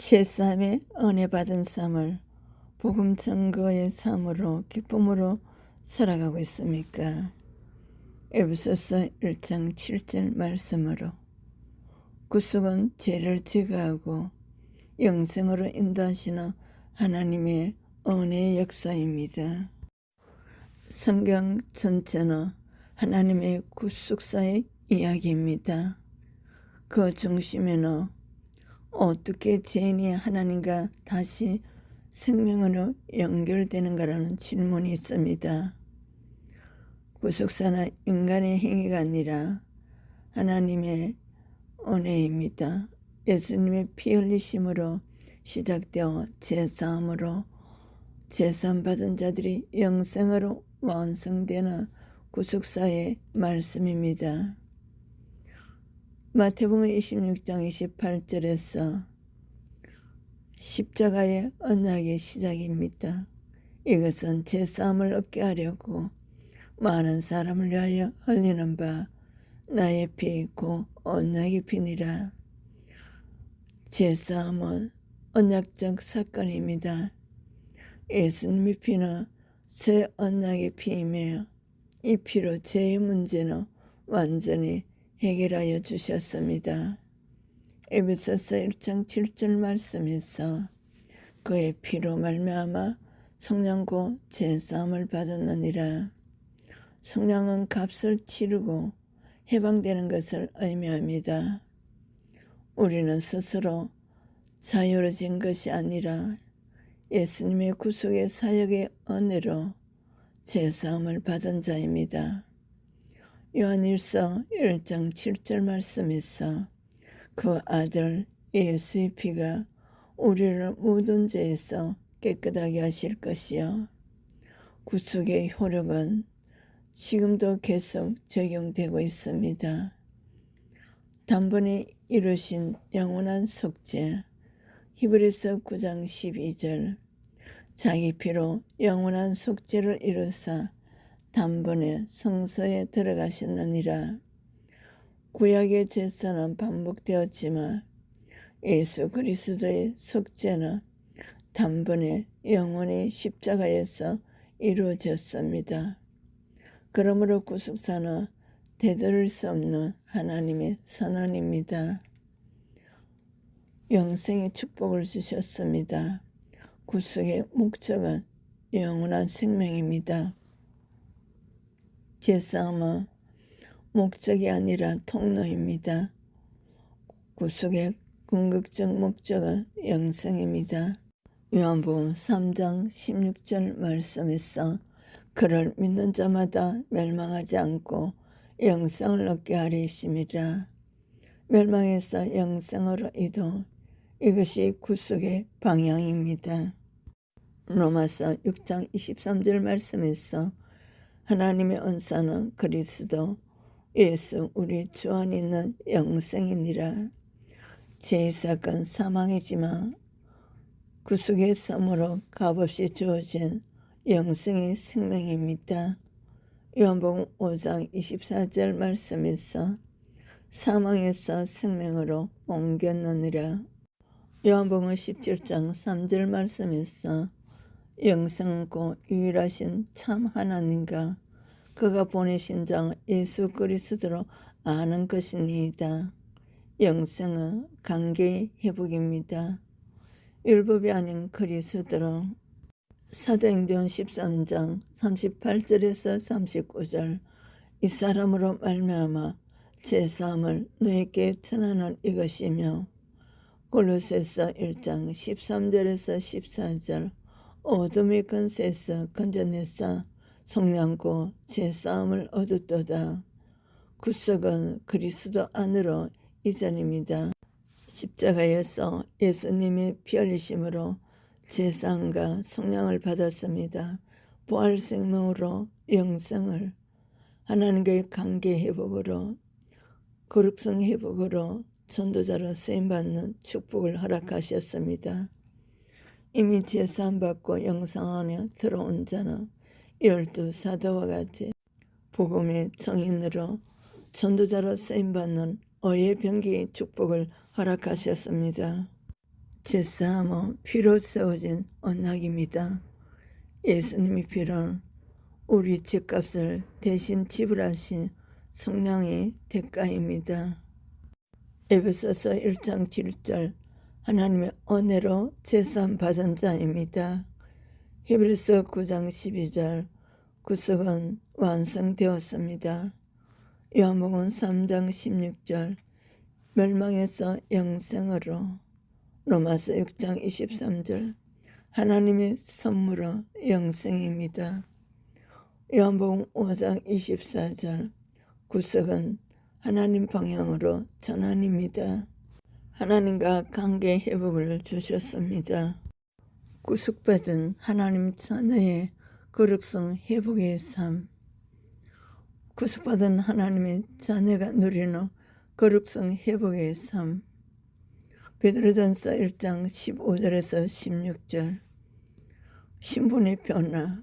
셰삼의 은혜 받은 삶을 복음 증거의 삶으로 기쁨으로 살아가고 있습니까? 에베소서 1장 7절 말씀으로 구속은 죄를 제거하고 영생으로 인도하시는 하나님의 은혜의 역사입니다. 성경 전체는 하나님의 구속사의 이야기입니다. 그 중심에는 어떻게 죄인이 하나님과 다시 생명으로 연결되는가라는 질문이 있습니다. 구속사는 인간의 행위가 아니라 하나님의 은혜입니다. 예수님의 피 흘리심으로 시작되어 제사함으로 제사함 받은 자들이 영생으로 완성되는 구속사의 말씀입니다. 마태복음 26장 28절에서 십자가의 언약의 시작입니다. 이것은 제사함을 얻게 하려고 많은 사람을 위하여 흘리는 바 나의 피 곧 언약의 피니라. 제사함은 언약적 사건입니다. 예수님의 피는 새 언약의 피이며 이 피로 죄의 문제는 완전히 해결하여 주셨습니다. 에베소서 1장 7절 말씀에서 그의 피로 말미암아 속량고 제사함을 받았느니라. 속량은 값을 치르고 해방되는 것을 의미합니다. 우리는 스스로 자유로워진 것이 아니라 예수님의 구속의 사역의 은혜로 제사함을 받은 자입니다. 요한일서 1장 7절 말씀에서 그 아들 예수의 피가 우리를 모든 죄에서 깨끗하게 하실 것이요 구속의 효력은 지금도 계속 적용되고 있습니다. 단번에 이루신 영원한 속죄 히브리서 9장 12절 자기 피로 영원한 속죄를 이루사 단번에 성소에 들어가셨느니라. 구약의 제사는 반복되었지만 예수 그리스도의 속죄는 단번에 영원히 십자가에서 이루어졌습니다. 그러므로 구속사는 되돌릴 수 없는 하나님의 선언입니다. 영생의 축복을 주셨습니다. 구속의 목적은 영원한 생명입니다. 제사함은 목적이 아니라 통로입니다. 구속의 궁극적 목적은 영생입니다. 요한복음 3장 16절 말씀에서 그를 믿는 자마다 멸망하지 않고 영생을 얻게 하리심이라. 멸망에서 영생으로 이동, 이것이 구속의 방향입니다. 로마서 6장 23절 말씀에서 하나님의 은사는 그리스도 예수 우리 주 안에 있는 영생이니라. 죄의 사건 사망이지만 구속의 썸으로 값없이 주어진 영생의 생명입니다. 요한복음 5장 24절 말씀에서 사망에서 생명으로 옮겼느니라. 요한복음 17장 3절 말씀에서 영생고 유일하신 참 하나님과 그가 보내신 자 예수 그리스도로 아는 것이니이다. 영생은 관계의 회복입니다. 율법이 아닌 그리스도로. 사도행전 13장 38절에서 39절 이 사람으로 말미암아 제사함을 너에게 전하는 이것이며 골로새서 1장 13절에서 14절 어둠의 권세에서 건져내사 속량고 제사함을 얻었도다. 구속은 그리스도 안으로 이전입니다. 십자가에서 예수님의 피 흘리심으로 제사함과 속량을 받았습니다. 부활 생명으로 영생을 하나님과의 관계 회복으로 거룩성 회복으로 전도자로 쓰임받는 축복을 허락하셨습니다. 이미 제사함 받고 영생 안에 들어온 자는 12사도와 같이 복음의 증인으로 전도자로 쓰임받는 의의 병기의 축복을 허락하셨습니다. 제사함은 피로 세워진 언약입니다. 예수님이 피로 우리 집값을 대신 지불하신 성령의 대가입니다. 에베소서 1장 7절 하나님의 은혜로 제사함 받은 자입니다. 히브리서 9장 12절 구속은 완성되었습니다. 요한복음 3장 16절 멸망에서 영생으로 로마서 6장 23절 하나님의 선물은 영생입니다. 요한복음 5장 24절 구속은 하나님 방향으로 전환입니다. 하나님과 관계 회복을 주셨습니다. 구속받은 하나님 자녀의 거룩성 회복의 삶. 구속받은 하나님의 자녀가 누리는 거룩성 회복의 삶. 베드로전서 1장 15절에서 16절 신분의 변화.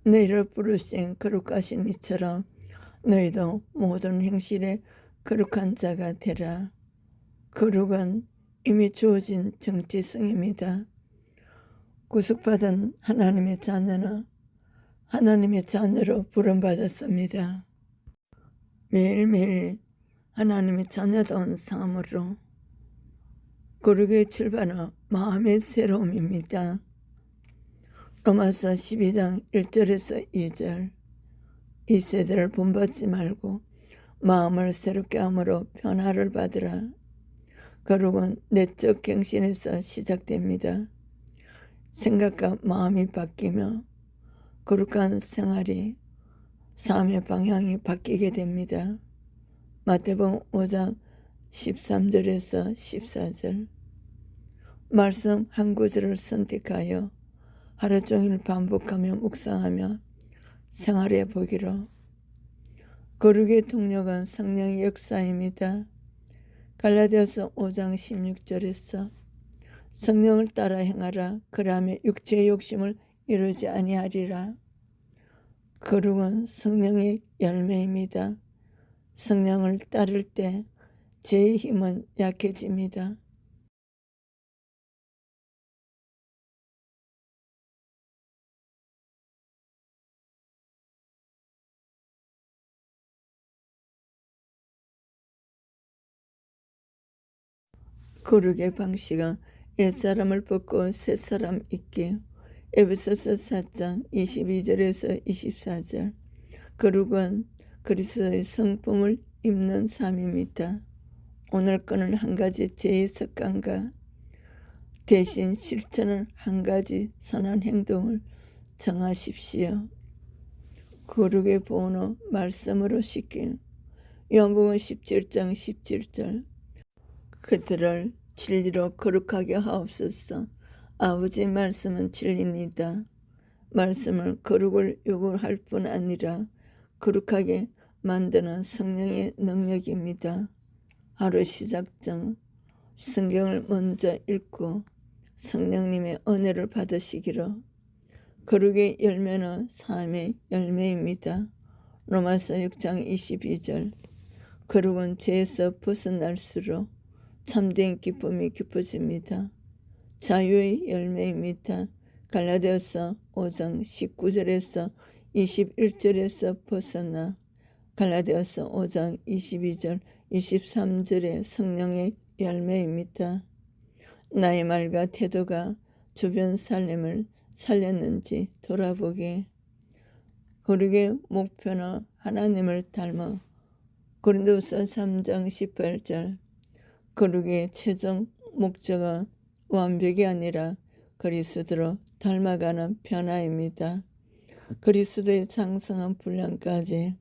너희를 부르신 거룩하신 이처럼 너희도 모든 행실에 거룩한 자가 되라. 거룩은 이미 주어진 정체성입니다. 구속받은 하나님의 자녀는 하나님의 자녀로 부름받았습니다. 매일매일 하나님의 자녀다운 삶으로 거룩의 출발은 마음의 새로움입니다. 로마서 12장 1절에서 2절 이 세대를 본받지 말고 마음을 새롭게 함으로 변화를 받으라. 거룩은 내적 갱신에서 시작됩니다. 생각과 마음이 바뀌며 거룩한 생활이 삶의 방향이 바뀌게 됩니다. 마태복음 5장 13절에서 14절 말씀 한 구절을 선택하여 하루 종일 반복하며 묵상하며 생활해 보기로. 거룩의 동력은 성령의 역사입니다. 갈라디아서 5장 16절에서 성령을 따라 행하라. 그러하면 육체의 욕심을 이루지 아니하리라. 거룩은 성령의 열매입니다. 성령을 따를 때 제 힘은 약해집니다. 거룩의 방식은 옛사람을 벗고 새사람 입기. 에베소서 4장 22절에서 24절 거룩은 그리스도의 성품을 입는 삶입니다. 오늘 거는 한 가지 죄의 습관과 대신 실천을 한 가지 선한 행동을 정하십시오. 거룩의 보호는 말씀으로 씻김. 요한복음 17장 17절 그들을 진리로 거룩하게 하옵소서. 아버지 말씀은 진리입니다. 말씀을 거룩을 요구할 뿐 아니라 거룩하게 만드는 성령의 능력입니다. 하루 시작 전 성경을 먼저 읽고 성령님의 은혜를 받으시기로. 거룩의 열매는 삶의 열매입니다. 로마서 6장 22절 거룩은 죄에서 벗어날수록 참된 기쁨이 깊어집니다. 자유의 열매입니다. 갈라디아서 5장 19절에서 21절에서 벗어나 갈라디아서 5장 22절 23절의 성령의 열매입니다. 나의 말과 태도가 주변 삶을 살렸는지 돌아보게. 거룩의 목표는 하나님을 닮아 고린도서 3장 18절 거룩의 최종 목적은 완벽이 아니라 그리스도로 닮아가는 변화입니다. 그리스도의 장성한 분량까지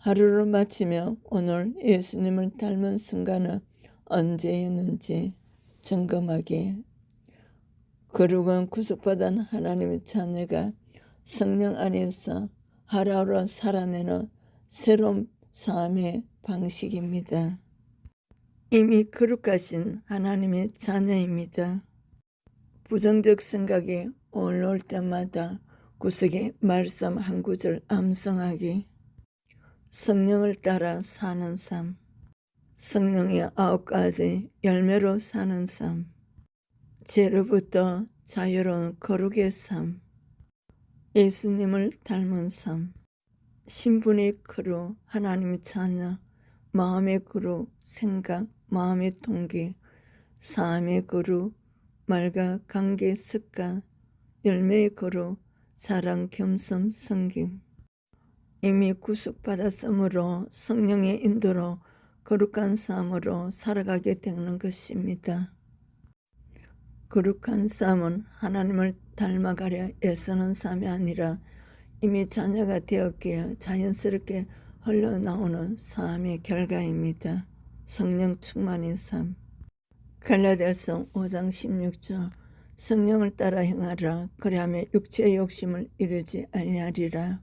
하루를 마치며 오늘 예수님을 닮은 순간은 언제였는지 점검하게. 거룩은 구속받은 하나님의 자녀가 성령 안에서 하루하루 살아내는 새로운 삶의 방식입니다. 이미 거룩하신 하나님의 자녀입니다. 부정적 생각이 올라올 때마다 구속의 말씀 한 구절 암송하기. 성령을 따라 사는 삶. 성령의 9가지 열매로 사는 삶. 죄로부터 자유로운 거룩의 삶, 예수님을 닮은 삶, 신분의 거룩, 하나님의 자녀, 마음의 거룩, 생각, 마음의 동기, 삶의 거룩, 말과 관계 습관, 열매의 거룩, 사랑, 겸손, 섬김. 이미 구속받았으므로 성령의 인도로 거룩한 삶으로 살아가게 되는 것입니다. 거룩한 삶은 하나님을 닮아가려 애쓰는 삶이 아니라 이미 자녀가 되었기에 자연스럽게 흘러나오는 삶의 결과입니다. 성령 충만의 삶. 갈라디아서 5장 16절 성령을 따라 행하라. 그리하면 육체의 욕심을 이루지 아니하리라.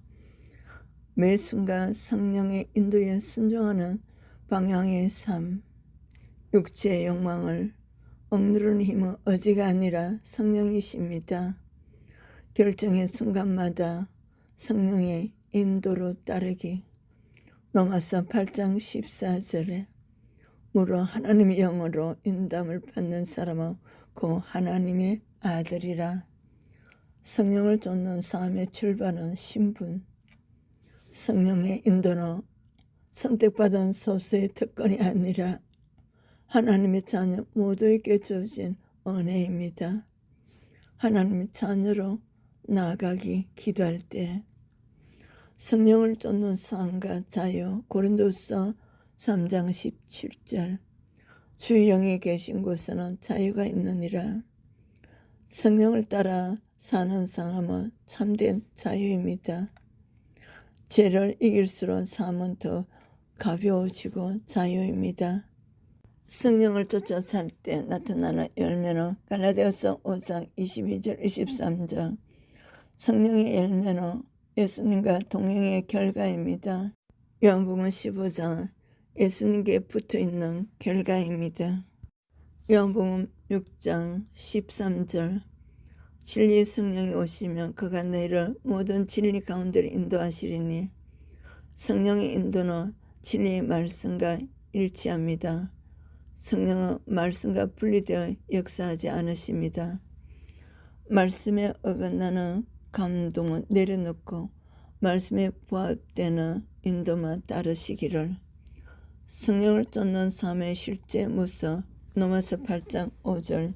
매 순간 성령의 인도에 순종하는 방향의 삶. 육체의 욕망을 억누르는 힘은 의지가 아니라 성령이십니다. 결정의 순간마다 성령의 인도로 따르기. 로마서 8장 14절에 무릇 하나님의 영으로 인도함을 받는 사람은 곧 하나님의 아들이라. 성령을 쫓는 삶의 출발은 신분. 성령의 인도는 선택받은 소수의 특권이 아니라 하나님의 자녀 모두에게 주어진 은혜입니다. 하나님의 자녀로 나아가기 기도할 때 성령을 쫓는 삶과 자유. 고린도서 3장 17절 주의 영이 계신 곳에는 자유가 있느니라. 성령을 따라 사는 삶은 참된 자유입니다. 죄를 이길수록 삶은 더 가벼워지고 자유입니다. 성령을 쫓아 살 때 나타나는 열매는 갈라디아서 5장 22절 23절 성령의 열매는 예수님과 동행의 결과입니다. 요한복음 15장 예수님께 붙어있는 결과입니다. 요한복음 6장 13절 진리의 성령이 오시면 그가 너희를 모든 진리 가운데로 인도하시리니 성령의 인도는 진리의 말씀과 일치합니다. 성령은 말씀과 분리되어 역사하지 않으십니다. 말씀에 어긋나는 감동은 내려놓고 말씀에 부합되는 인도만 따르시기를. 성령을 쫓는 삶의 실제 모습. 로마서 8장 5절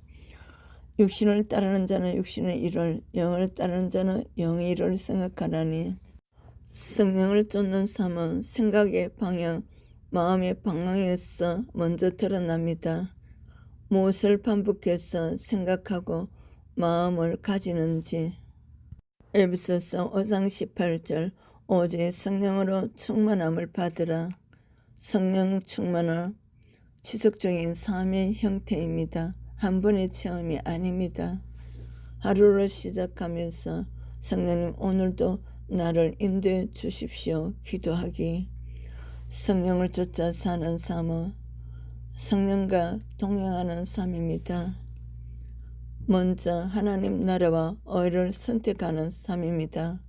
육신을 따르는 자는 육신의 일을, 영을 따르는 자는 영의 일을 생각하라니. 성령을 쫓는 삶은 생각의 방향, 마음의 방향에서 먼저 드러납니다. 무엇을 반복해서 생각하고 마음을 가지는지. 에베소서 5장 18절 오직 성령으로 충만함을 받으라. 성령 충만은 지속적인 삶의 형태입니다. 한 번의 체험이 아닙니다. 하루를 시작하면서 성령님 오늘도 나를 인도해 주십시오 기도하기. 성령을 쫓아 사는 삶은 성령과 동행하는 삶입니다. 먼저 하나님 나라와 의를 선택하는 삶입니다.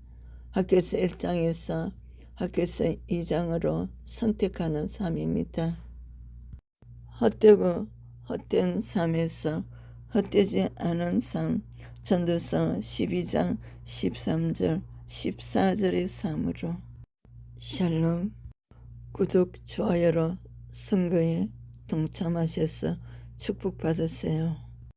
학개서 1장에서 학개서 2장으로 선택하는 삶입니다. 헛되고 헛된 삶에서 헛되지 않은 삶. 전도서 12장 13절 14절의 삶으로. 샬롬. 구독, 좋아요로 선거에 동참하셔서 축복받으세요.